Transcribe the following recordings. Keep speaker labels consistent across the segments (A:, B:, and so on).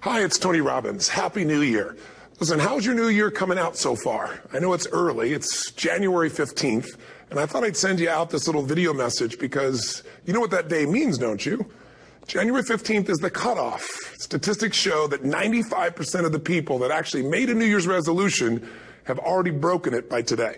A: Hi, it's Tony Robbins. Happy New Year. Listen, how's your new year coming out so far? I know it's early. It's January 15th, and I thought I'd send you out this little video message because you know what that day means, don't you? January 15th is the cutoff. Statistics show that 95% of the people that actually made a New Year's resolution have already broken it by today.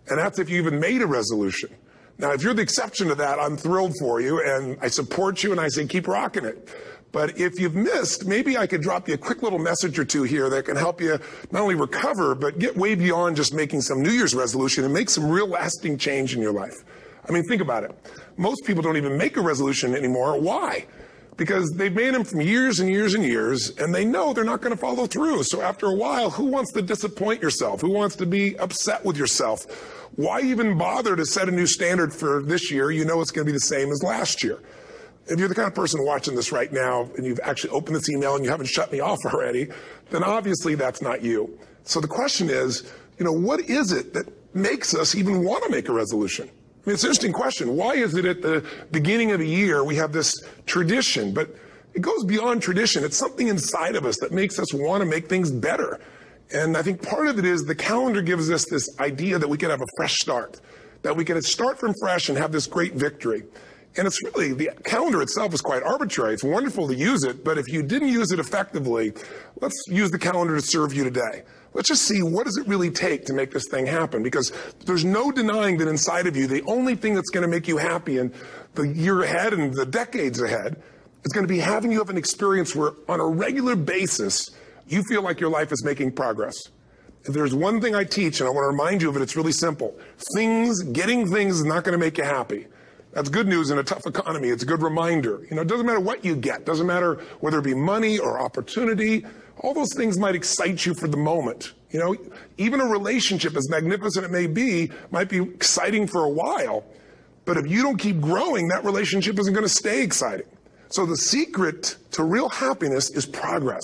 A: And that's if you even made a resolution. Now, if you're the exception to that, I'm thrilled for you, and I support you, and I say keep rocking it. But if you've missed, maybe I could drop you a quick little message or two here that can help you not only recover, but get way beyond just making some New Year's resolution and make some real lasting change in your life. I mean, think about it. Most people don't even make a resolution anymore. Why? Because they've made them from years and years and years, and they know they're not going to follow through. So after a while, who wants to disappoint yourself? Who wants to be upset with yourself? Why even bother to set a new standard for this year? You know it's going to be the same as last year. If you're the kind of person watching this right now and you've actually opened this email and you haven't shut me off already, then obviously that's not you. So the question is, what is it that makes us even want to make a resolution? I mean, it's an interesting question. Why is it at the beginning of the year we have this tradition, but it goes beyond tradition. It's something inside of us that makes us want to make things better. And I think part of it is the calendar gives us this idea that we can have a fresh start, that we can start from fresh and have this great victory. And it's really, the calendar itself is quite arbitrary. It's wonderful to use it, but if you didn't use it effectively, let's use the calendar to serve you today. Let's just see, what does it really take to make this thing happen? Because there's no denying that inside of you, the only thing that's going to make you happy in the year ahead and the decades ahead is going to be having you have an experience where on a regular basis, you feel like your life is making progress. If there's one thing I teach, and I want to remind you of it, it's really simple. Getting things is not going to make you happy. That's good news in a tough economy. It's a good reminder. It doesn't matter what you get. Doesn't matter whether it be money or opportunity. All those things might excite you for the moment. Even a relationship, as magnificent it may be, might be exciting for a while. But if you don't keep growing, that relationship isn't going to stay exciting. So the secret to real happiness is progress.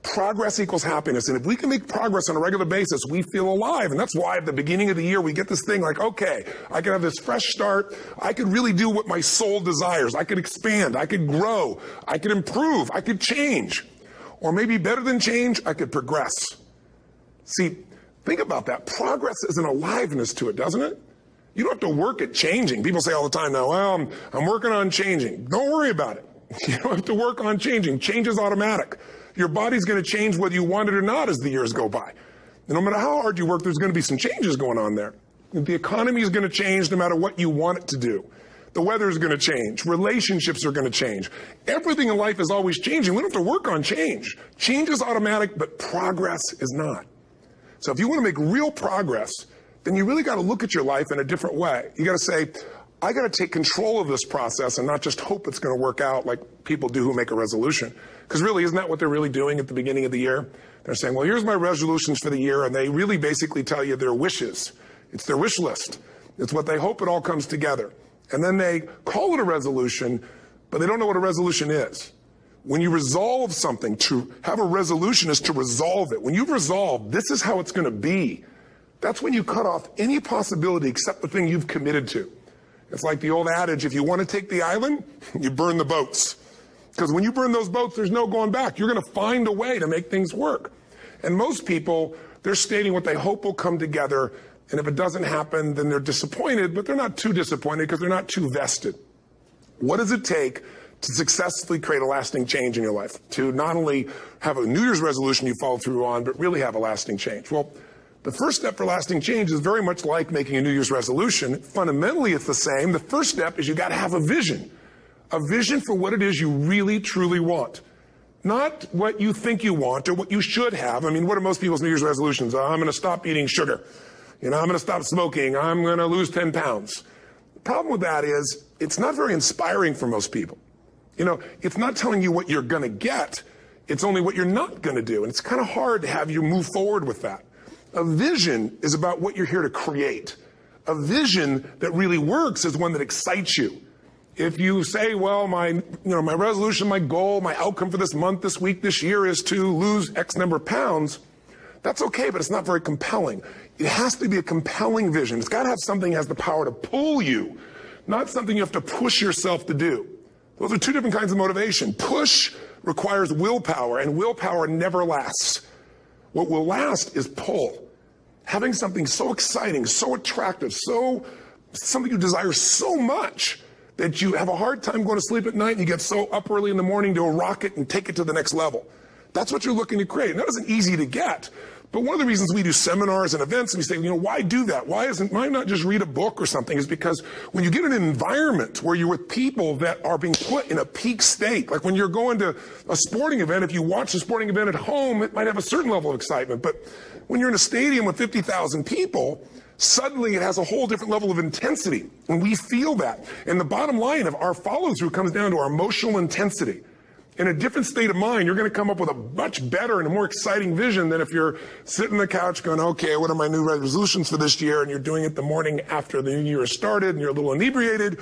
A: Progress equals happiness. And if we can make progress on a regular basis, we feel alive. And that's why at the beginning of the year, we get this thing like, okay, I can have this fresh start. I could really do what my soul desires. I could expand. I could grow. I could improve. I could change. Or maybe better than change, I could progress. See, think about that. Progress is an aliveness to it, doesn't it? You don't have to work at changing. People say all the time now, well, I'm working on changing. Don't worry about it. You don't have to work on changing. Change is automatic. Your body's going to change whether you want it or not as the years go by. And no matter how hard you work, there's going to be some changes going on there. The economy is going to change no matter what you want it to do. The weather is going to change. Relationships are going to change. Everything in life is always changing. We don't have to work on change. Change is automatic, but progress is not. So if you want to make real progress, then you really got to look at your life in a different way. You got to say, I got to take control of this process and not just hope it's going to work out like people do who make a resolution. Because really, isn't that what they're really doing at the beginning of the year? They're saying, well, here's my resolutions for the year, and they really basically tell you their wishes. It's their wish list. It's what they hope it all comes together. And then they call it a resolution, but they don't know what a resolution is. When you resolve something, to have a resolution is to resolve it. When you've resolved, this is how it's going to be. That's when you cut off any possibility except the thing you've committed to. It's like the old adage, if you want to take the island, you burn the boats. Because when you burn those boats, there's no going back. You're going to find a way to make things work. And most people, they're stating what they hope will come together. And if it doesn't happen, then they're disappointed, but they're not too disappointed because they're not too vested. What does it take to successfully create a lasting change in your life? To not only have a New Year's resolution you follow through on, but really have a lasting change? Well, the first step for lasting change is very much like making a New Year's resolution. Fundamentally, it's the same. The first step is you got to have a vision for what it is you really, truly want. Not what you think you want or what you should have. I mean, what are most people's New Year's resolutions? I'm going to stop eating sugar. I'm going to stop smoking. I'm going to lose 10 pounds. The problem with that is it's not very inspiring for most people. It's not telling you what you're going to get. It's only what you're not going to do. And it's kind of hard to have you move forward with that. A vision is about what you're here to create. A vision that really works is one that excites you. If you say, well, my resolution, my goal, my outcome for this month, this week, this year is to lose X number of pounds, that's okay, but it's not very compelling. It has to be a compelling vision. It's got to have something that has the power to pull you, not something you have to push yourself to do. Those are two different kinds of motivation. Push requires willpower, and willpower never lasts. What will last is pull. Having something so exciting, so attractive, something you desire so much that you have a hard time going to sleep at night and you get so up early in the morning to rock it and take it to the next level. That's what you're looking to create. And that isn't easy to get. But one of the reasons we do seminars and events and we say, why do that? Why not just read a book or something? Is because when you get in an environment where you're with people that are being put in a peak state, like when you're going to a sporting event, if you watch a sporting event at home, it might have a certain level of excitement. But when you're in a stadium with 50,000 people, suddenly it has a whole different level of intensity. And we feel that. And the bottom line of our follow-through comes down to our emotional intensity. In a different state of mind, you're going to come up with a much better and a more exciting vision than if you're sitting on the couch going, okay, what are my new resolutions for this year? And you're doing it the morning after the new year has started and you're a little inebriated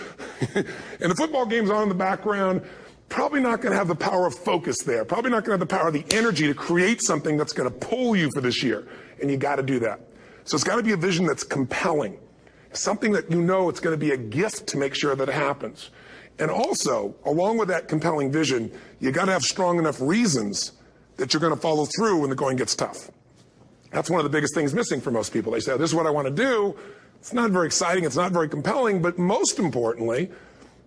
A: and the football game's on in the background. Probably not going to have the power of focus there. Probably not going to have the power of the energy to create something that's going to pull you for this year. And you got to do that. So it's got to be a vision that's compelling. Something that it's going to be a gift to make sure that it happens. And also, along with that compelling vision, you got to have strong enough reasons that you're going to follow through when the going gets tough. That's one of the biggest things missing for most people. They say, this is what I want to do. It's not very exciting. It's not very compelling. But most importantly,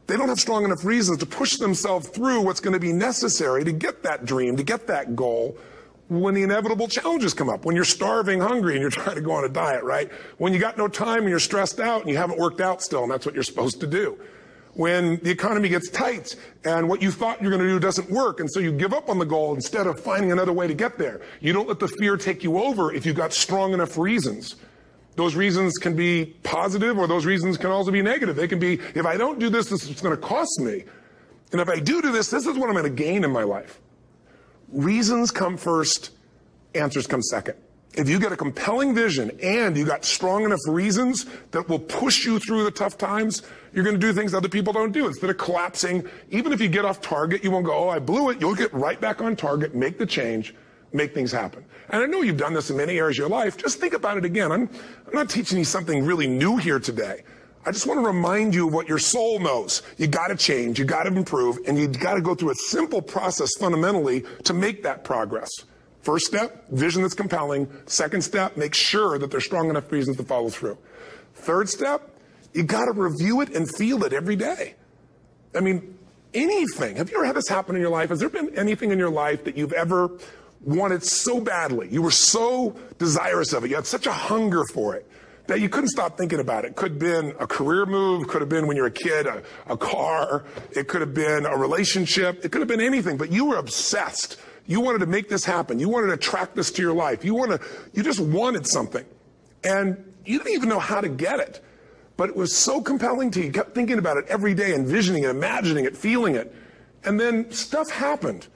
A: they don't have strong enough reasons to push themselves through what's going to be necessary to get that dream, to get that goal when the inevitable challenges come up. When you're starving, hungry, and you're trying to go on a diet, right? When you got no time and you're stressed out and you haven't worked out still, and that's what you're supposed to do. When the economy gets tight and what you thought you're going to do doesn't work, and so you give up on the goal instead of finding another way to get there. You don't let the fear take you over if you've got strong enough reasons. Those reasons can be positive, or those reasons can also be negative. They can be, if I don't do this, this is going to cost me. And if I do this, this is what I'm going to gain in my life. Reasons come first, answers come second. If you get a compelling vision and you got strong enough reasons that will push you through the tough times, you're going to do things other people don't do. Instead of collapsing, even if you get off target, you won't go, oh, I blew it. You'll get right back on target, make the change, make things happen. And I know you've done this in many areas of your life. Just think about it again. I'm not teaching you something really new here today. I just want to remind you of what your soul knows. You got to change, you got to improve, and you got to go through a simple process fundamentally to make that progress. First step, vision that's compelling. Second step, make sure that there's strong enough reasons to follow through. Third step, you got to review it and feel it every day. I mean, anything. Have you ever had this happen in your life? Has there been anything in your life that you've ever wanted so badly? You were so desirous of it. You had such a hunger for it that you couldn't stop thinking about it. Could have been a career move, could have been when you were a kid, a car, it could have been a relationship, it could have been anything, but you were obsessed. You wanted to make this happen. You wanted to attract this to your life. You just wanted something. And you didn't even know how to get it. But it was so compelling to you. You kept thinking about it every day, envisioning it, imagining it, feeling it. And then stuff happened.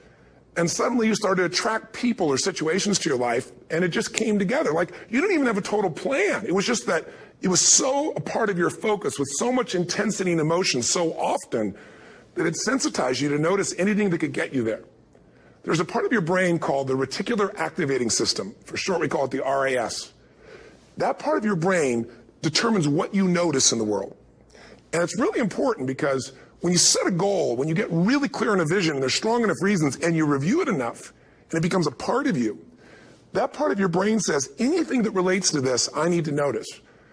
A: And suddenly you started to attract people or situations to your life, and it just came together. Like, you didn't even have a total plan. It was just that it was so a part of your focus with so much intensity and emotion so often that it sensitized you to notice anything that could get you there. There's a part of your brain called the reticular activating system. For short, we call it the RAS. That part of your brain determines what you notice in the world. And it's really important because when you set a goal, when you get really clear on a vision and there's strong enough reasons and you review it enough and it becomes a part of you, that part of your brain says, anything that relates to this, I need to notice.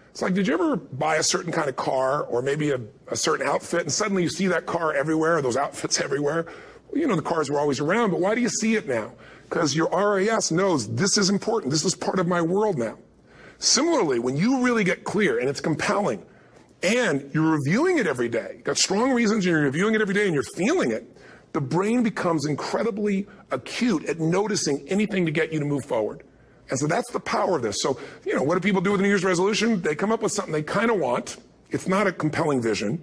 A: It's like, did you ever buy a certain kind of car or maybe a certain outfit and suddenly you see that car everywhere, or those outfits everywhere? Well, the cars were always around, but why do you see it now? Because your RAS knows this is important. This is part of my world now. Similarly, when you really get clear and it's compelling and you're reviewing it every day, you've got strong reasons and you're reviewing it every day and you're feeling it, the brain becomes incredibly acute at noticing anything to get you to move forward. And so that's the power of this. So, what do people do with a New Year's resolution? They come up with something they kind of want. It's not a compelling vision.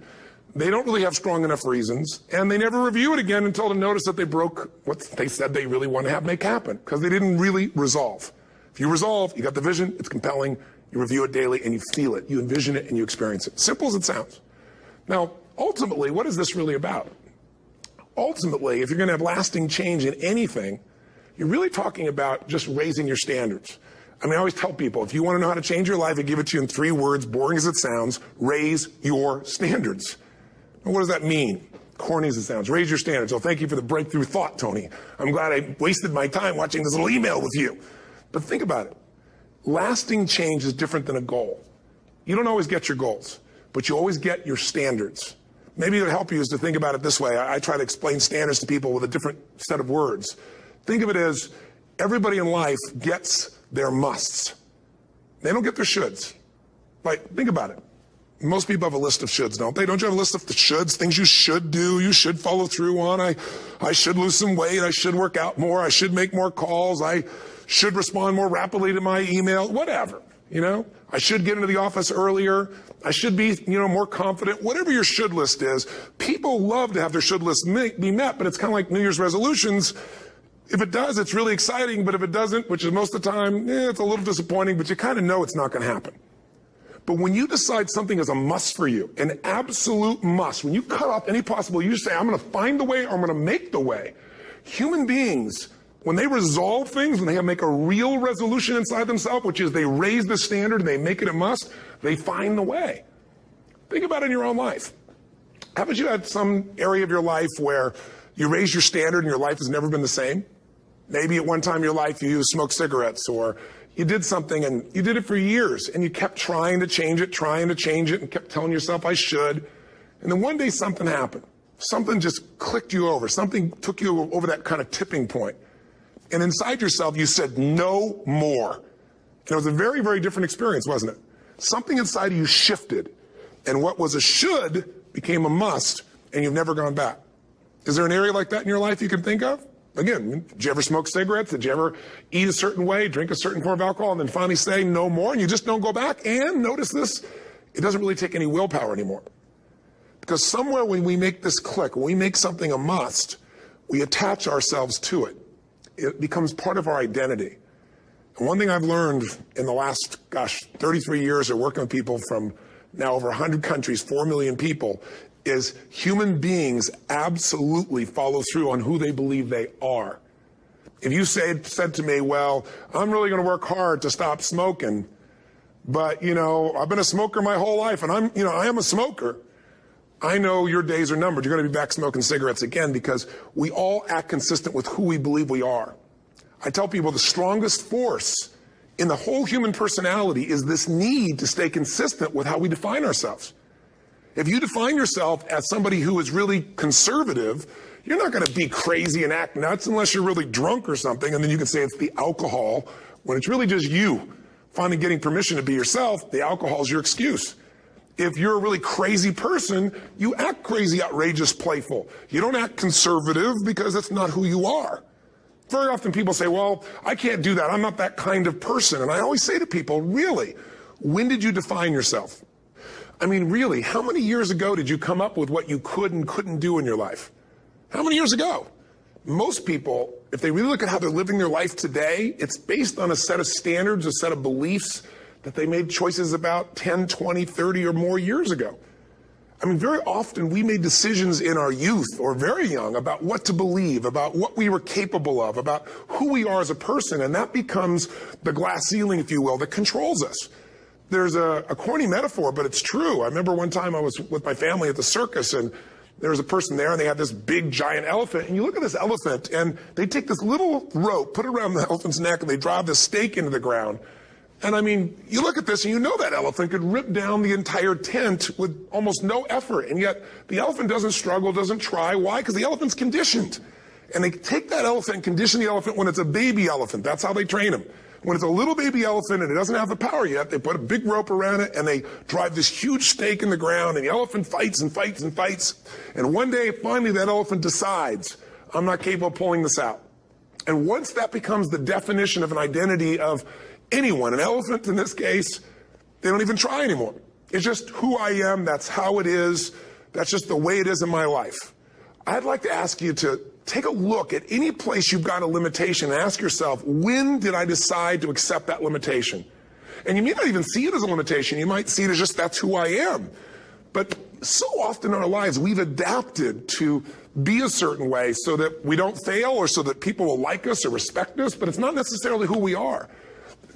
A: They don't really have strong enough reasons, and they never review it again until they notice that they broke what they said they really want to have make happen, because they didn't really resolve. If you resolve, you got the vision, it's compelling, you review it daily, and you feel it, you envision it, and you experience it. Simple as it sounds. Now, ultimately, what is this really about? Ultimately, if you're going to have lasting change in anything, you're really talking about just raising your standards. I always tell people, if you want to know how to change your life, I give it to you in 3 words, boring as it sounds: raise your standards. What does that mean? corny as it sounds. Raise your standards. Oh, thank you for the breakthrough thought, Tony. I'm glad I wasted my time watching this little email with you. But think about it. Lasting change is different than a goal. You don't always get your goals, but you always get your standards. Maybe it'll help you is to think about it this way. I try to explain standards to people with a different set of words. Think of it as everybody in life gets their musts. They don't get their shoulds. Like, think about it. Most people have a list of shoulds, don't they? Don't you have a list of the shoulds, things you should do, you should follow through on? I should lose some weight, I should work out more, I should make more calls, I should respond more rapidly to my email, whatever, you know? I should get into the office earlier, I should be, more confident. Whatever your should list is, people love to have their should list be met, but it's kind of like New Year's resolutions. If it does, it's really exciting, but if it doesn't, which is most of the time, it's a little disappointing, but you kind of know it's not going to happen. But when you decide something is a must for you, an absolute must, when you cut off any possible, you say, I'm going to find the way or I'm going to make the way. Human beings, when they resolve things, when they make a real resolution inside themselves, which is they raise the standard and they make it a must, they find the way. Think about it in your own life. Haven't you had some area of your life where you raise your standard and your life has never been the same? Maybe at one time in your life you smoked cigarettes, or you did something and you did it for years and you kept trying to change it, and kept telling yourself I should. And then one day something happened. Something just clicked you over. Something took you over that kind of tipping point. And inside yourself you said no more. And it was a very, very different experience, wasn't it? Something inside of you shifted. And what was a should became a must, and you've never gone back. Is there an area like that in your life you can think of? Again, did you ever smoke cigarettes? Did you ever eat a certain way, drink a certain form of alcohol, and then finally say no more, and you just don't go back? And notice this, it doesn't really take any willpower anymore. Because somewhere when we make this click, when we make something a must, we attach ourselves to it. It becomes part of our identity. And one thing I've learned in the last, 33 years of working with people from now over 100 countries, 4 million people, is human beings absolutely follow through on who they believe they are. If you said to me, well, I'm really going to work hard to stop smoking, but, I've been a smoker my whole life, and I am a smoker. I know your days are numbered. You're going to be back smoking cigarettes again, because we all act consistent with who we believe we are. I tell people the strongest force in the whole human personality is this need to stay consistent with how we define ourselves. If you define yourself as somebody who is really conservative, you're not going to be crazy and act nuts unless you're really drunk or something, and then you can say it's the alcohol, when it's really just you finally getting permission to be yourself. The alcohol is your excuse. If you're a really crazy person, you act crazy, outrageous, playful. You don't act conservative because that's not who you are. Very often people say, well, I can't do that. I'm not that kind of person. And I always say to people, really, when did you define yourself? I mean, really, how many years ago did you come up with what you could and couldn't do in your life? How many years ago? Most people, if they really look at how they're living their life today, it's based on a set of standards, a set of beliefs that they made choices about 10, 20, 30 or more years ago. I mean, very often we made decisions in our youth or very young about what to believe, about what we were capable of, about who we are as a person, and that becomes the glass ceiling, if you will, that controls us. There's a corny metaphor, but it's true. I remember one time I was with my family at the circus, and there was a person there, and they had this big, giant elephant. And you look at this elephant, and they take this little rope, put it around the elephant's neck, and they drive this stake into the ground. And I mean, you look at this, and you know that elephant could rip down the entire tent with almost no effort. And yet, the elephant doesn't struggle, doesn't try. Why? Because the elephant's conditioned. And they take that elephant and condition the elephant when it's a baby elephant. That's how they train him. When it's a little baby elephant and it doesn't have the power yet, they put a big rope around it and they drive this huge stake in the ground, and the elephant fights and fights and fights. And one day, finally, that elephant decides, I'm not capable of pulling this out. And once that becomes the definition of an identity of anyone, an elephant in this case, they don't even try anymore. It's just who I am, that's how it is, that's just the way it is in my life. I'd like to ask you to take a look at any place you've got a limitation and ask yourself, when did I decide to accept that limitation? And you may not even see it as a limitation. You might see it as just that's who I am. But so often in our lives, we've adapted to be a certain way so that we don't fail or so that people will like us or respect us, but it's not necessarily who we are.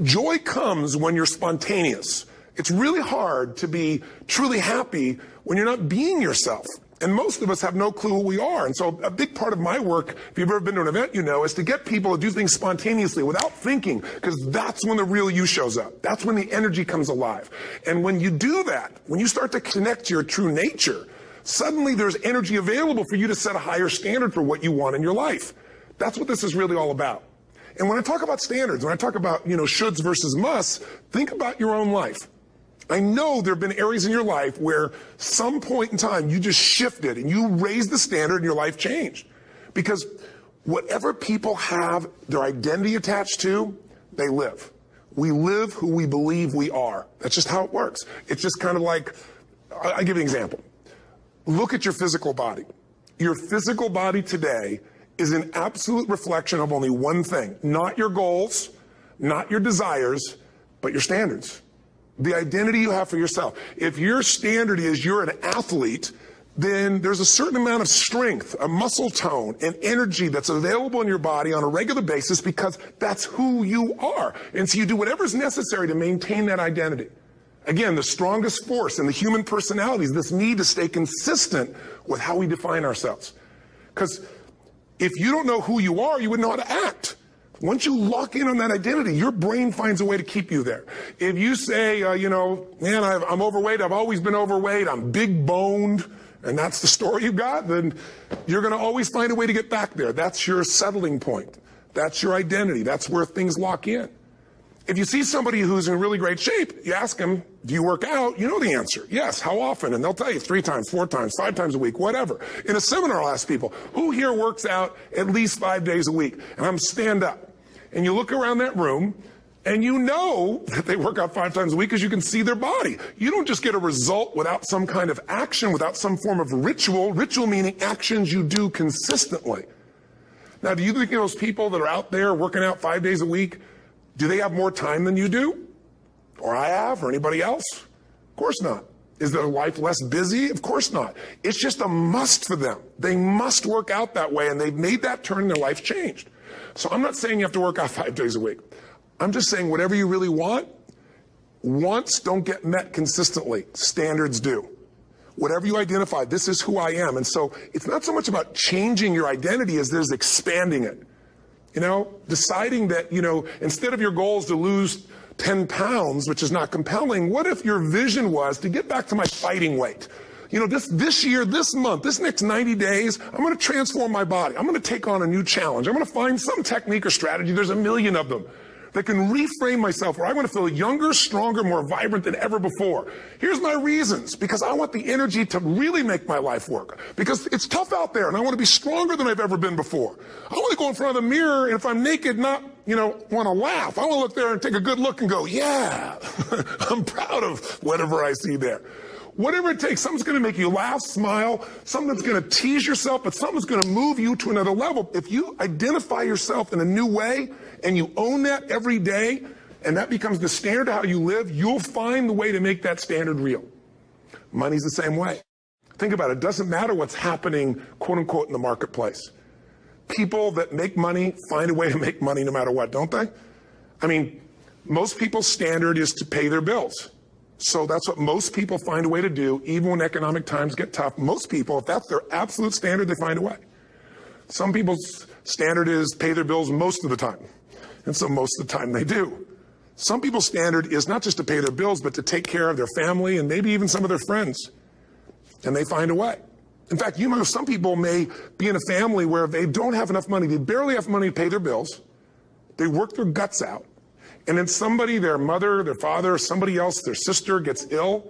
A: Joy comes when you're spontaneous. It's really hard to be truly happy when you're not being yourself. And most of us have no clue who we are. And so a big part of my work, if you've ever been to an event, you know, is to get people to do things spontaneously without thinking, because that's when the real you shows up. That's when the energy comes alive. And when you do that, when you start to connect to your true nature, suddenly there's energy available for you to set a higher standard for what you want in your life. That's what this is really all about. And when I talk about standards, when I talk about, you know, shoulds versus musts, think about your own life. I know there have been areas in your life where some point in time you just shifted and you raised the standard and your life changed. Because whatever people have their identity attached to, they live. We live who we believe we are. That's just how it works. It's just kind of like, I'll give you an example. Look at your physical body. Your physical body today is an absolute reflection of only one thing, not your goals, not your desires, but your standards. The identity you have for yourself. If your standard is you're an athlete, then there's a certain amount of strength, a muscle tone, and energy that's available in your body on a regular basis because that's who you are. And so you do whatever's necessary to maintain that identity. Again, the strongest force in the human personality is this need to stay consistent with how we define ourselves. Because if you don't know who you are, you wouldn't know how to act. Once you lock in on that identity, your brain finds a way to keep you there. If you say, you know, man, I'm overweight, I've always been overweight, I'm big boned, and that's the story you got, then you're going to always find a way to get back there. That's your settling point. That's your identity. That's where things lock in. If you see somebody who's in really great shape, you ask them, do you work out? You know the answer. Yes. How often? And they'll tell you 3 times, 4 times, 5 times a week, whatever. In a seminar, I'll ask people, who here works out at least 5 days a week? And I'm stand up. And you look around that room, and you know that they work out 5 times a week because you can see their body. You don't just get a result without some kind of action, without some form of ritual. Ritual meaning actions you do consistently. Now, do you think those people that are out there working out 5 days a week, do they have more time than you do? Or I have, or anybody else? Of course not. Is their life less busy? Of course not. It's just a must for them. They must work out that way, and they've made that turn and their life changed. So I'm not saying you have to work out 5 days a week. I'm just saying whatever you really want, wants don't get met consistently. Standards do. Whatever you identify, this is who I am. And so it's not so much about changing your identity as there's expanding it. You know, deciding that, you know, instead of your goal is to lose 10 pounds, which is not compelling, what if your vision was to get back to my fighting weight? You know, this year, this month, this next 90 days, I'm going to transform my body. I'm going to take on a new challenge. I'm going to find some technique or strategy. There's a million of them that can reframe myself where I want to feel younger, stronger, more vibrant than ever before. Here's my reasons. Because I want the energy to really make my life work. Because it's tough out there, and I want to be stronger than I've ever been before. I want to go in front of the mirror, and if I'm naked, not, you know, want to laugh. I want to look there and take a good look and go, yeah, I'm proud of whatever I see there. Whatever it takes, something's going to make you laugh, smile, something that's going to tease yourself, but something's going to move you to another level. If you identify yourself in a new way and you own that every day, and that becomes the standard of how you live, you'll find the way to make that standard real. Money's the same way. Think about it. It doesn't matter what's happening, quote unquote, in the marketplace. People that make money find a way to make money no matter what, don't they? I mean, most people's standard is to pay their bills. So that's what most people find a way to do, even when economic times get tough. Most people, if that's their absolute standard, they find a way. Some people's standard is pay their bills most of the time. And so most of the time they do. Some people's standard is not just to pay their bills, but to take care of their family and maybe even some of their friends. And they find a way. In fact, you know, some people may be in a family where they don't have enough money. They barely have money to pay their bills. They work their guts out. And then somebody, their mother, their father, somebody else, their sister gets ill,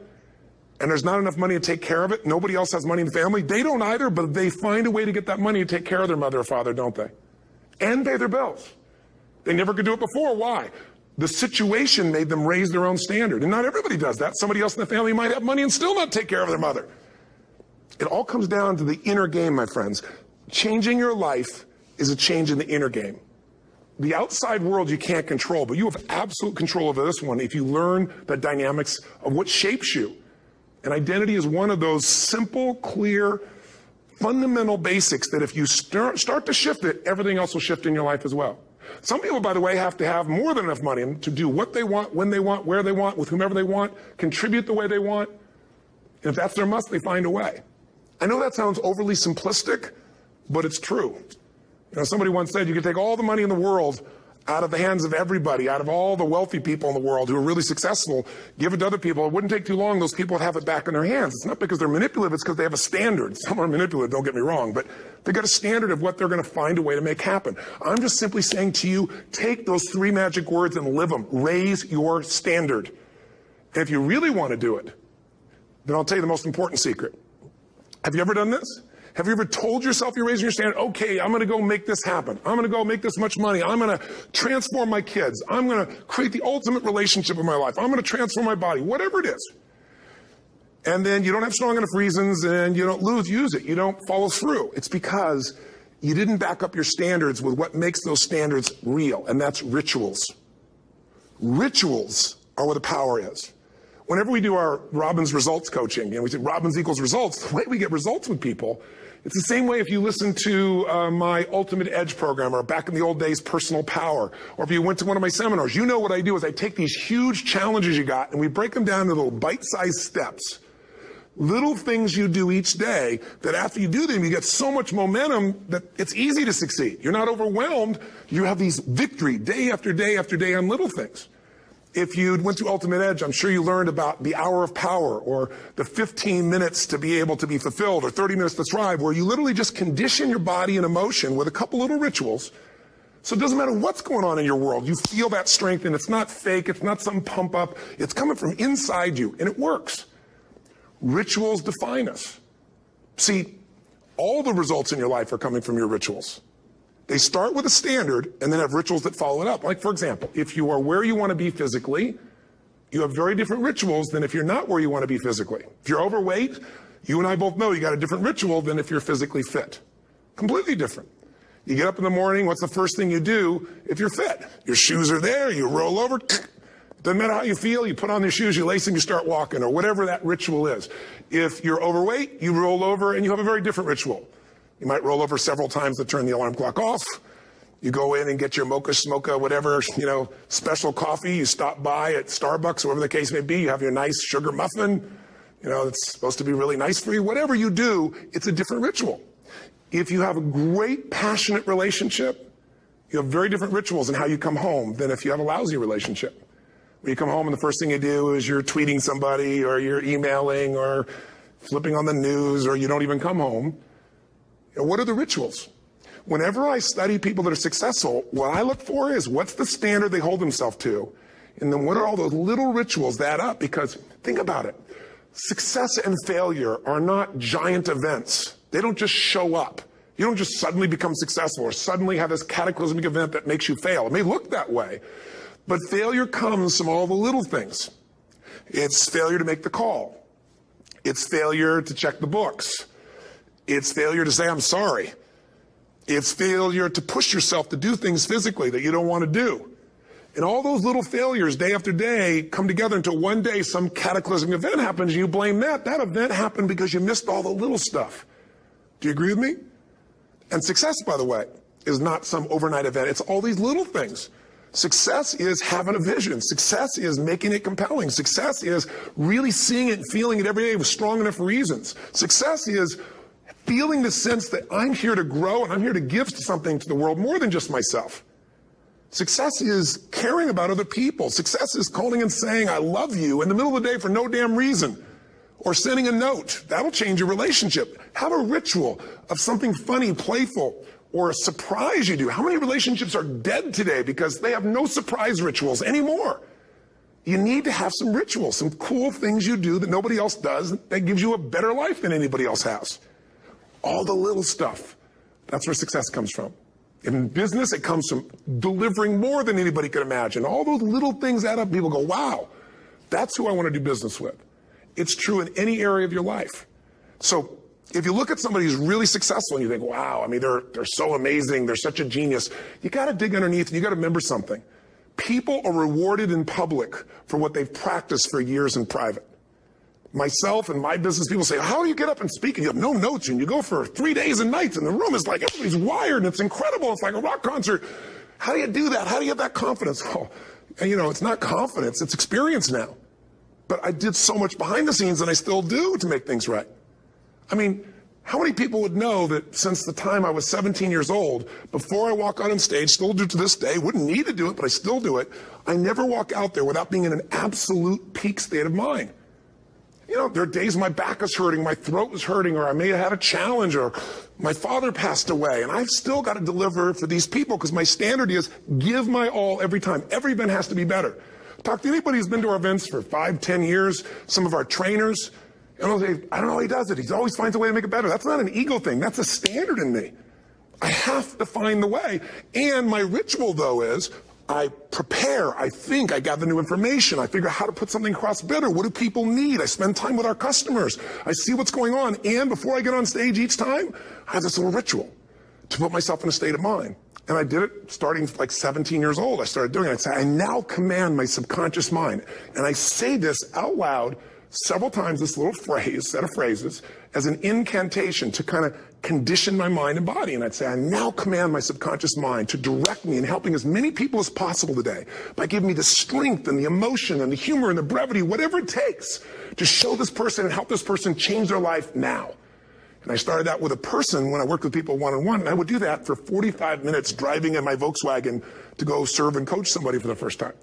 A: and there's not enough money to take care of it. Nobody else has money in the family. They don't either, but they find a way to get that money to take care of their mother or father, don't they? And pay their bills. They never could do it before. Why? The situation made them raise their own standard. And not everybody does that. Somebody else in the family might have money and still not take care of their mother. It all comes down to the inner game, my friends. Changing your life is a change in the inner game. The outside world you can't control, but you have absolute control over this one if you learn the dynamics of what shapes you. And identity is one of those simple, clear, fundamental basics that if you start to shift it, everything else will shift in your life as well. Some people, by the way, have to have more than enough money to do what they want, when they want, where they want, with whomever they want, contribute the way they want. And if that's their must, they find a way. I know that sounds overly simplistic, but it's true. You know, somebody once said you could take all the money in the world out of the hands of everybody, out of all the wealthy people in the world who are really successful, give it to other people. It wouldn't take too long. Those people would have it back in their hands. It's not because they're manipulative. It's because they have a standard. Some are manipulative, don't get me wrong, but they've got a standard of what they're going to find a way to make happen. I'm just simply saying to you, take those 3 magic words and live them. Raise your standard. And if you really want to do it, then I'll tell you the most important secret. Have you ever done this? Have you ever told yourself you're raising your standard? Okay, I'm going to go make this happen. I'm going to go make this much money. I'm going to transform my kids. I'm going to create the ultimate relationship in my life. I'm going to transform my body, whatever it is. And then you don't have strong enough reasons and you don't use it. You don't follow through. It's because you didn't back up your standards with what makes those standards real, and that's rituals. Rituals are where the power is. Whenever we do our Robbins results coaching, and we say Robbins equals results, the way we get results with people, it's the same way if you listen to my Ultimate Edge program, or back in the old days, Personal Power, or if you went to one of my seminars. You know what I do is I take these huge challenges you got and we break them down into little bite-sized steps. Little things you do each day that after you do them, you get so much momentum that it's easy to succeed. You're not overwhelmed. You have these victory day after day after day on little things. If you went through Ultimate Edge, I'm sure you learned about the hour of power, or the 15 minutes to be able to be fulfilled, or 30 minutes to thrive, where you literally just condition your body and emotion with a couple little rituals. So it doesn't matter what's going on in your world. You feel that strength, and it's not fake. It's not some pump up. It's coming from inside you, and it works. Rituals define us. See, all the results in your life are coming from your rituals. They start with a standard and then have rituals that follow it up. Like, for example, if you are where you want to be physically, you have very different rituals than if you're not where you want to be physically. If you're overweight, you and I both know you got a different ritual than if you're physically fit. Completely different. You get up in the morning, what's the first thing you do if you're fit? Your shoes are there, you roll over, doesn't matter how you feel, you put on your shoes, you lace them, you start walking, or whatever that ritual is. If you're overweight, you roll over and you have a very different ritual. You might roll over several times to turn the alarm clock off. You go in and get your mocha, smocha, whatever, special coffee. You stop by at Starbucks, whatever the case may be. You have your nice sugar muffin. It's supposed to be really nice for you. Whatever you do, it's a different ritual. If you have a great, passionate relationship, you have very different rituals in how you come home than if you have a lousy relationship. When you come home and the first thing you do is you're tweeting somebody, or you're emailing, or flipping on the news, or you don't even come home. What are the rituals? Whenever I study people that are successful, what I look for is what's the standard they hold themselves to, and then what are all those little rituals that add up? Because think about it. Success and failure are not giant events. They don't just show up. You don't just suddenly become successful or suddenly have this cataclysmic event that makes you fail. It may look that way, but failure comes from all the little things. It's failure to make the call. It's failure to check the books. It's failure to say, I'm sorry. It's failure to push yourself to do things physically that you don't want to do. And all those little failures day after day come together until one day some cataclysmic event happens and you blame that. That event happened because you missed all the little stuff. Do you agree with me? And success, by the way, is not some overnight event. It's all these little things. Success is having a vision. Success is making it compelling. Success is really seeing it and feeling it every day with strong enough reasons. Success is feeling the sense that I'm here to grow and I'm here to give something to the world more than just myself. Success is caring about other people. Success is calling and saying, I love you in the middle of the day for no damn reason. Or sending a note. That'll change your relationship. Have a ritual of something funny, playful, or a surprise you do. How many relationships are dead today because they have no surprise rituals anymore? You need to have some rituals, some cool things you do that nobody else does that gives you a better life than anybody else has. All the little stuff. That's where success comes from. In business, it comes from delivering more than anybody could imagine. All those little things add up. People go, wow, that's who I want to do business with. It's true in any area of your life. So if you look at somebody who's really successful and you think, wow, I mean, they're so amazing, they're such a genius, you got to dig underneath and you got to remember something. People are rewarded in public for what they've practiced for years in private. Myself and my business people say, how do you get up and speak? And you have no notes and you go for 3 days and nights and the room is like, everybody's wired and it's incredible. It's like a rock concert. How do you do that? How do you have that confidence? Oh, and it's not confidence, it's experience now. But I did so much behind the scenes and I still do to make things right. I mean, How many people would know that since the time I was 17 years old, before I walk out on stage, still do to this day, wouldn't need to do it, but I still do it, I never walk out there without being in an absolute peak state of mind. You know, there are days my back is hurting, my throat was hurting, or I may have had a challenge, or my father passed away, and I've still got to deliver for these people because my standard is give my all every time. Every event has to be better. Talk to anybody who's been to our events for 5, 10 years, some of our trainers, and they'll say, I don't know how he does it. He always finds a way to make it better. That's not an ego thing. That's a standard in me. I have to find the way. And my ritual, though, is I prepare, I think, I gather new information, I figure out how to put something across better. What do people need? I spend time with our customers. I see what's going on. And before I get on stage each time, I have this little ritual to put myself in a state of mind. And I did it starting like 17 years old. I started doing it. I'd say, I now command my subconscious mind. And I say this out loud several times, this little phrase, set of phrases, as an incantation to kind of condition my mind and body. And I'd say, I now command my subconscious mind to direct me in helping as many people as possible today by giving me the strength and the emotion and the humor and the brevity, whatever it takes to show this person and help this person change their life now. And I started that with a person when I worked with people one-on-one, and I would do that for 45 minutes driving in my Volkswagen to go serve and coach somebody for the first time.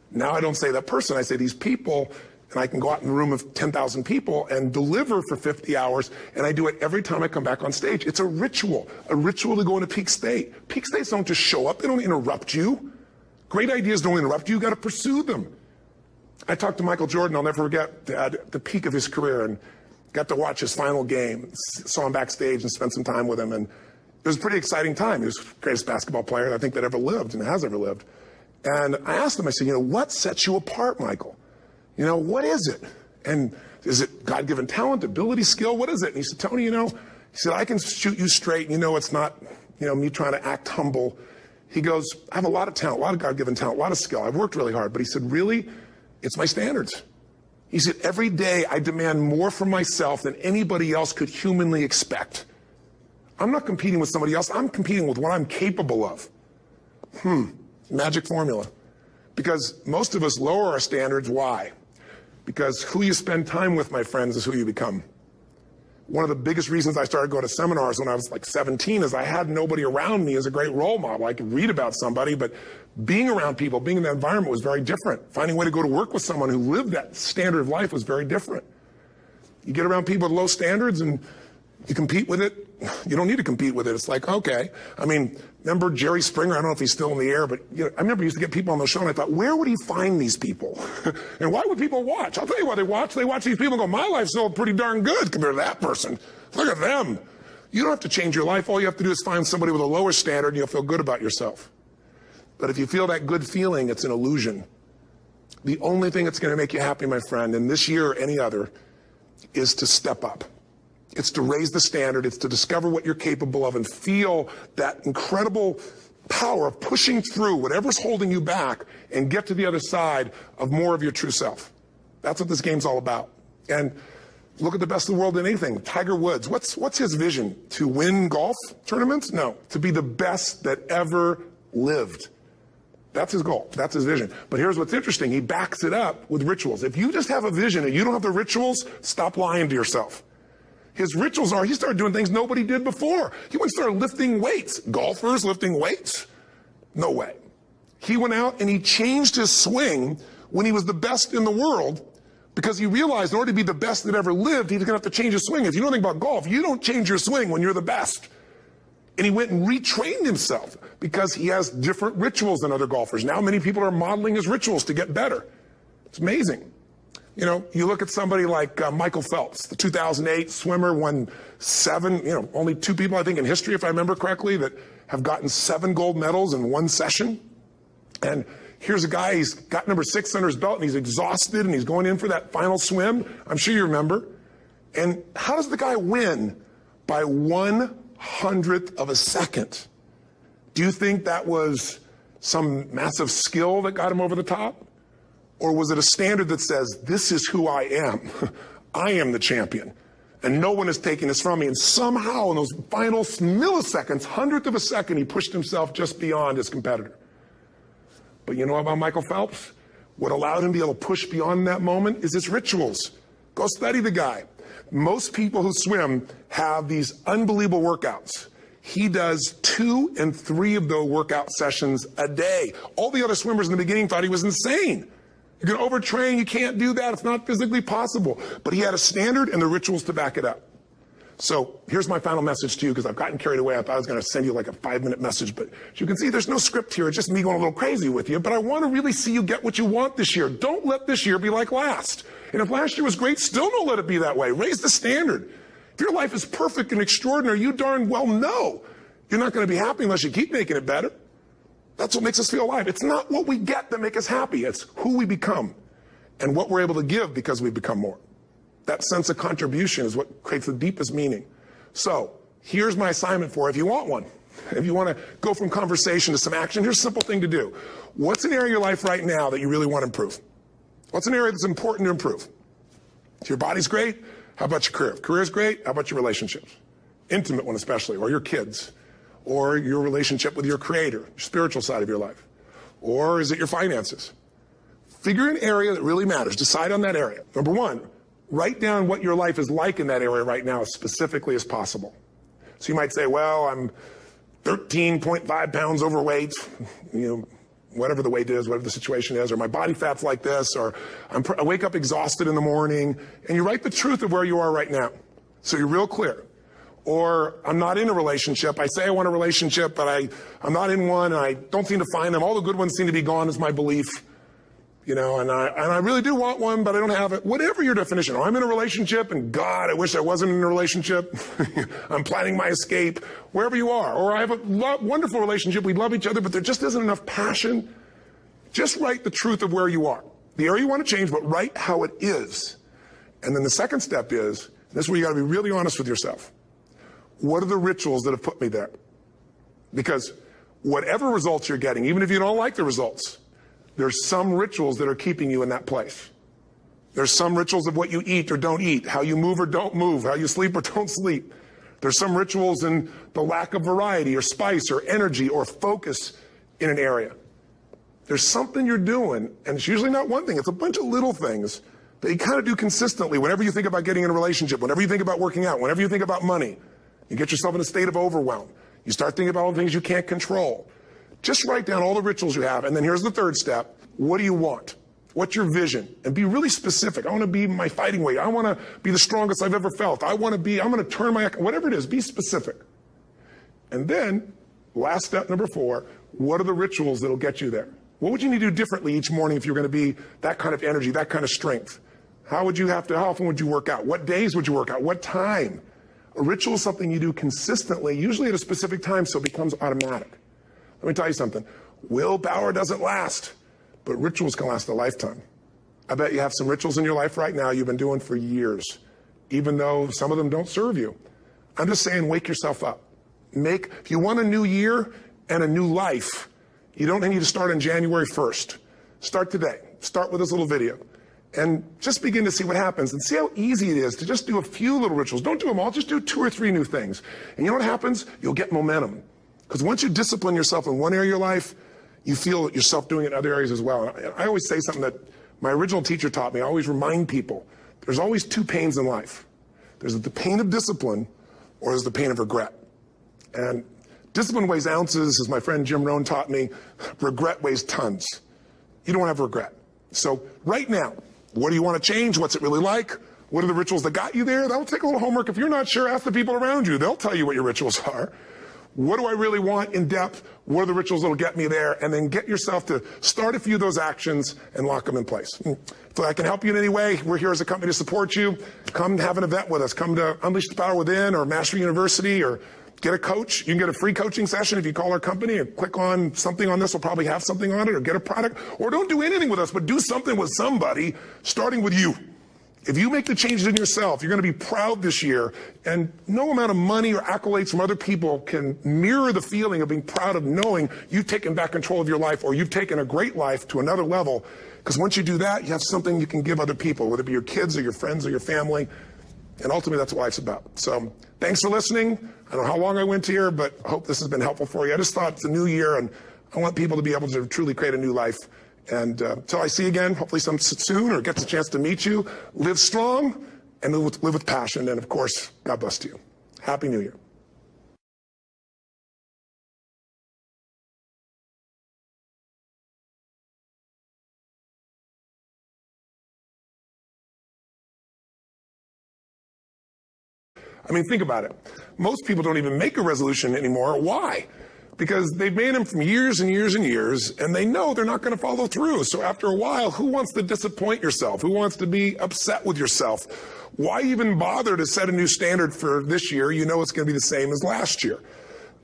A: Now I don't say that person, I say these people, and I can go out in a room of 10,000 people and deliver for 50 hours, and I do it every time I come back on stage. It's a ritual to go into peak state. Peak states don't just show up, they don't interrupt you. Great ideas don't interrupt you, you gotta pursue them. I talked to Michael Jordan, I'll never forget, at the peak of his career, and got to watch his final game, saw him backstage and spent some time with him, and it was a pretty exciting time. He was the greatest basketball player I think that ever lived and has ever lived. And I asked him, I said, what sets you apart, Michael? What is it? And is it God-given talent, ability, skill? What is it? And he said, Tony, he said, I can shoot you straight, and it's not, me trying to act humble. He goes, I have a lot of talent, a lot of God-given talent, a lot of skill. I've worked really hard. But he said, really, it's my standards. He said, every day I demand more from myself than anybody else could humanly expect. I'm not competing with somebody else. I'm competing with what I'm capable of. Magic formula. Because most of us lower our standards. Why? Because who you spend time with, my friends, is who you become. One of the biggest reasons I started going to seminars when I was like 17 is I had nobody around me as a great role model. I could read about somebody, but being around people, being in that environment was very different. Finding a way to go to work with someone who lived that standard of life was very different. You get around people with low standards and you compete with it. You don't need to compete with it. It's like, okay. Remember Jerry Springer? I don't know if he's still in the air, but I remember he used to get people on the show, and I thought, where would he find these people? And why would people watch? I'll tell you why they watch. They watch these people and go, my life's still pretty darn good compared to that person. Look at them. You don't have to change your life. All you have to do is find somebody with a lower standard, and you'll feel good about yourself. But if you feel that good feeling, it's an illusion. The only thing that's going to make you happy, my friend, and this year or any other, is to step up. It's to raise the standard. It's to discover what you're capable of and feel that incredible power of pushing through whatever's holding you back and get to the other side of more of your true self. That's what this game's all about. And look at the best of the world in anything. Tiger Woods, what's his vision? To win golf tournaments? No, to be the best that ever lived. That's his goal. That's his vision. But here's what's interesting. He backs it up with rituals. If you just have a vision and you don't have the rituals, stop lying to yourself. His rituals are, he started doing things nobody did before. He went and started lifting weights. Golfers lifting weights? No way. He went out and he changed his swing when he was the best in the world because he realized in order to be the best that ever lived, he was going to have to change his swing. If you know anything about golf, you don't change your swing when you're the best. And he went and retrained himself because he has different rituals than other golfers. Now many people are modeling his rituals to get better. It's amazing. You look at somebody like Michael Phelps, the 2008 swimmer, won 7, only 2 people, I think, in history, if I remember correctly, that have gotten 7 gold medals in one session. And here's a guy, he's got number 6 under his belt, and he's exhausted, and he's going in for that final swim. I'm sure you remember. And how does the guy win? By 1/100th of a second. Do you think that was some massive skill that got him over the top? Or was it a standard that says, this is who I am? I am the champion. And no one is taking this from me. And somehow in those final milliseconds, 1/100th of a second, he pushed himself just beyond his competitor. But you know about Michael Phelps? What allowed him to be able to push beyond that moment is his rituals. Go study the guy. Most people who swim have these unbelievable workouts. He does 2 and 3 of those workout sessions a day. All the other swimmers in the beginning thought he was insane. You're going to overtrain, you can't do that, it's not physically possible. But he had a standard and the rituals to back it up. So here's my final message to you, because I've gotten carried away. I thought I was going to send you like a 5-minute message, but as you can see, there's no script here. It's just me going a little crazy with you. But I want to really see you get what you want this year. Don't let this year be like last. And if last year was great, still don't let it be that way. Raise the standard. If your life is perfect and extraordinary, you darn well know you're not going to be happy unless you keep making it better. That's what makes us feel alive. It's not what we get that makes us happy. It's who we become and what we're able to give because we become more. That sense of contribution is what creates the deepest meaning. So here's my assignment for you if you want one. If you want to go from conversation to some action, here's a simple thing to do. What's an area of your life right now that you really want to improve? What's an area that's important to improve? If your body's great, how about your career? If career's great, how about your relationships? Intimate one especially, or your kids, or your relationship with your creator, your spiritual side of your life. Or is it your finances? Figure an area that really matters. Decide on that area. Number one, write down what your life is like in that area right now as specifically as possible. So you might say, well, I'm 13.5 pounds overweight, whatever the weight is, whatever the situation is, or my body fat's like this, or I wake up exhausted in the morning, and you write the truth of where you are right now. So you're real clear. Or I'm not in a relationship. I say I want a relationship, but I'm not in one, and I don't seem to find them. All the good ones seem to be gone is my belief. And I really do want one, but I don't have it. Whatever your definition. Or I'm in a relationship, and God, I wish I wasn't in a relationship. I'm planning my escape. Wherever you are. Or I have a wonderful relationship. We love each other, but there just isn't enough passion. Just write the truth of where you are. The area you want to change, but write how it is. And then the second step is, this is where you got to be really honest with yourself. What are the rituals that have put me there? Because whatever results you're getting, even if you don't like the results, there's some rituals that are keeping you in that place. There's some rituals of what you eat or don't eat, how you move or don't move, how you sleep or don't sleep. There's some rituals in the lack of variety or spice or energy or focus in an area. There's something you're doing, and it's usually not one thing, it's a bunch of little things that you kind of do consistently whenever you think about getting in a relationship, whenever you think about working out, whenever you think about money. You get yourself in a state of overwhelm. You start thinking about all the things you can't control. Just write down all the rituals you have, and then here's the third step. What do you want? What's your vision? And be really specific. I want to be my fighting weight. I want to be the strongest I've ever felt. I'm going to turn my, whatever it is, be specific. And then, last step number 4, what are the rituals that'll get you there? What would you need to do differently each morning if you're going to be that kind of energy, that kind of strength? How often would you work out? What days would you work out? What time? A ritual is something you do consistently, usually at a specific time, so it becomes automatic. Let me tell you something. Willpower doesn't last, but rituals can last a lifetime. I bet you have some rituals in your life right now you've been doing for years, even though some of them don't serve you. I'm just saying, wake yourself up. If you want a new year and a new life, you don't need to start on January 1st. Start today. Start with this little video. And just begin to see what happens and see how easy it is to just do a few little rituals. Don't do them all, just do 2 or 3 new things. And you know what happens? You'll get momentum. Because once you discipline yourself in one area of your life, you feel yourself doing it in other areas as well. And I always say something that my original teacher taught me. I always remind people, there's always 2 pains in life. There's the pain of discipline, or there's the pain of regret. And discipline weighs ounces, as my friend Jim Rohn taught me. Regret weighs tons. You don't have regret. So right now, what do you want to change? What's it really like? What are the rituals that got you there? That'll take a little homework. If you're not sure, ask the people around you. They'll tell you what your rituals are. What do I really want in depth? What are the rituals that'll get me there? And then get yourself to start a few of those actions and lock them in place. If I can help you in any way, we're here as a company to support you. Come have an event with us. Come to Unleash the Power Within or Master University, or get a coach. You can get a free coaching session if you call our company and click on something on this. We'll probably have something on it, or get a product. Or don't do anything with us, but do something with somebody, starting with you. If you make the changes in yourself, you're going to be proud this year, and no amount of money or accolades from other people can mirror the feeling of being proud of knowing you've taken back control of your life, or you've taken a great life to another level. Because once you do that, you have something you can give other people, whether it be your kids or your friends or your family. And ultimately, that's what life's about. So thanks for listening. I don't know how long I went here, but I hope this has been helpful for you. I just thought it's a new year, and I want people to be able to truly create a new life. And until I see you again, hopefully soon, or gets a chance to meet you, live strong, and live with passion. And of course, God bless to you. Happy New Year. I mean, think about it. Most people don't even make a resolution anymore. Why? Because they've made them from years and years and years, and they know they're not going to follow through. So after a while, who wants to disappoint yourself? Who wants to be upset with yourself? Why even bother to set a new standard for this year? You know it's going to be the same as last year.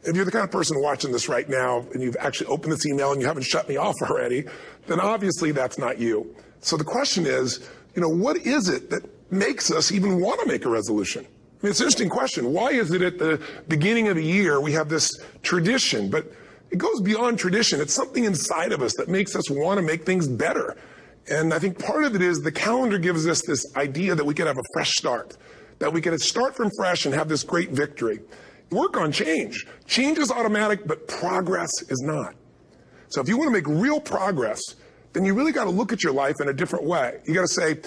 A: If you're the kind of person watching this right now, and you've actually opened this email and you haven't shut me off already, then obviously that's not you. So the question is, what is it that makes us even want to make a resolution? I mean, it's an interesting question. Why is it at the beginning of the year we have this tradition? But it goes beyond tradition. It's something inside of us that makes us want to make things better. And I think part of it is the calendar gives us this idea that we can have a fresh start, that we can start from fresh and have this great victory. Work on change. Change is automatic, but progress is not. So if you want to make real progress, then you really got to look at your life in a different way. You got to say,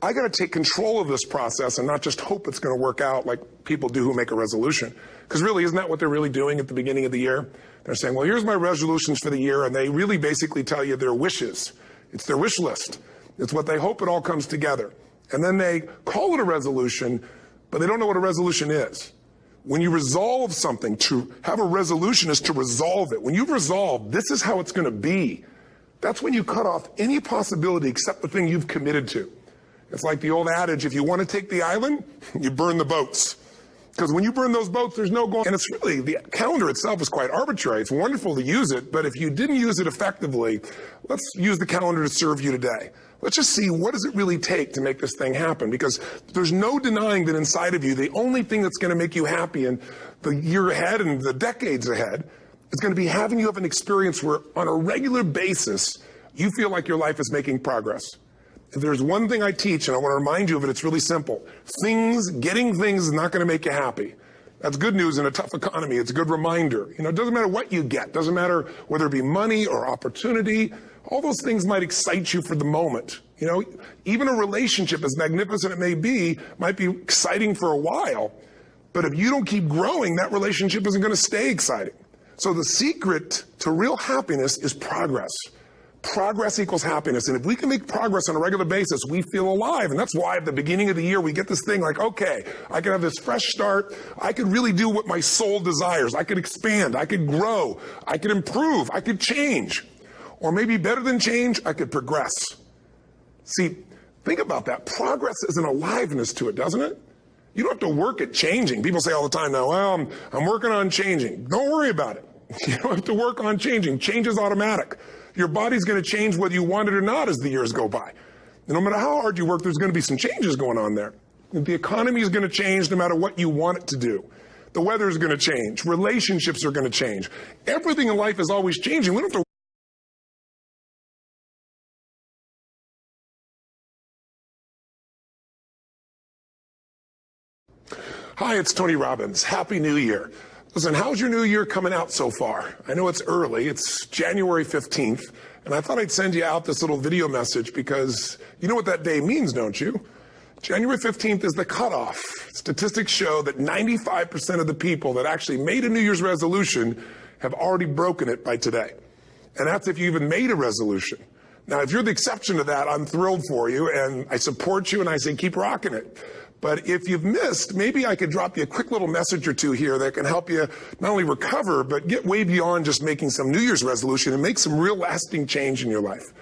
A: I got to take control of this process and not just hope it's going to work out like people do who make a resolution. Because really, isn't that what they're really doing at the beginning of the year? They're saying, well, here's my resolutions for the year, and they really basically tell you their wishes. It's their wish list. It's what they hope it all comes together. And then they call it a resolution, but they don't know what a resolution is. When you resolve something, to have a resolution is to resolve it. When you've resolved, this is how it's going to be. That's when you cut off any possibility except the thing you've committed to. It's like the old adage, if you want to take the island, you burn the boats. Because when you burn those boats, there's no going. And it's really, the calendar itself is quite arbitrary. It's wonderful to use it, but if you didn't use it effectively, let's use the calendar to serve you today. Let's just see, what does it really take to make this thing happen? Because there's no denying that inside of you, the only thing that's going to make you happy in the year ahead and the decades ahead is going to be having you have an experience where on a regular basis, you feel like your life is making progress. If there's one thing I teach, and I want to remind you of it, it's really simple. Getting things is not going to make you happy. That's good news in a tough economy. It's a good reminder. It doesn't matter what you get. It doesn't matter whether it be money or opportunity. All those things might excite you for the moment. Even a relationship, as magnificent it may be, might be exciting for a while. But if you don't keep growing, that relationship isn't going to stay exciting. So the secret to real happiness is progress. Progress equals happiness. And if we can make progress on a regular basis, we feel alive. And that's why at the beginning of the year, we get this thing like, okay, I can have this fresh start. I could really do what my soul desires. I could expand. I could grow. I could improve. I could change. Or maybe better than change, I could progress. See, think about that. Progress is an aliveness to it, doesn't it? You don't have to work at changing. People say all the time now, well, I'm working on changing. Don't worry about it. You don't have to work on changing. Change is automatic. Your body's going to change whether you want it or not as the years go by. And no matter how hard you work, there's going to be some changes going on there. The economy is going to change no matter what you want it to do. The weather is going to change. Relationships are going to change. Everything in life is always changing. We don't have to Hi, it's Tony Robbins. Happy New Year. Listen, how's your new year coming out so far? I know it's early. It's January 15th, and I thought I'd send you out this little video message because you know what that day means, don't you? January 15th is the cutoff. Statistics show that 95% of the people that actually made a New Year's resolution have already broken it by today. And that's if you even made a resolution. Now, if you're the exception to that, I'm thrilled for you, and I support you, and I say keep rocking it. But if you've missed, maybe I could drop you a quick little message or two here that can help you not only recover, but get way beyond just making some New Year's resolution and make some real lasting change in your life.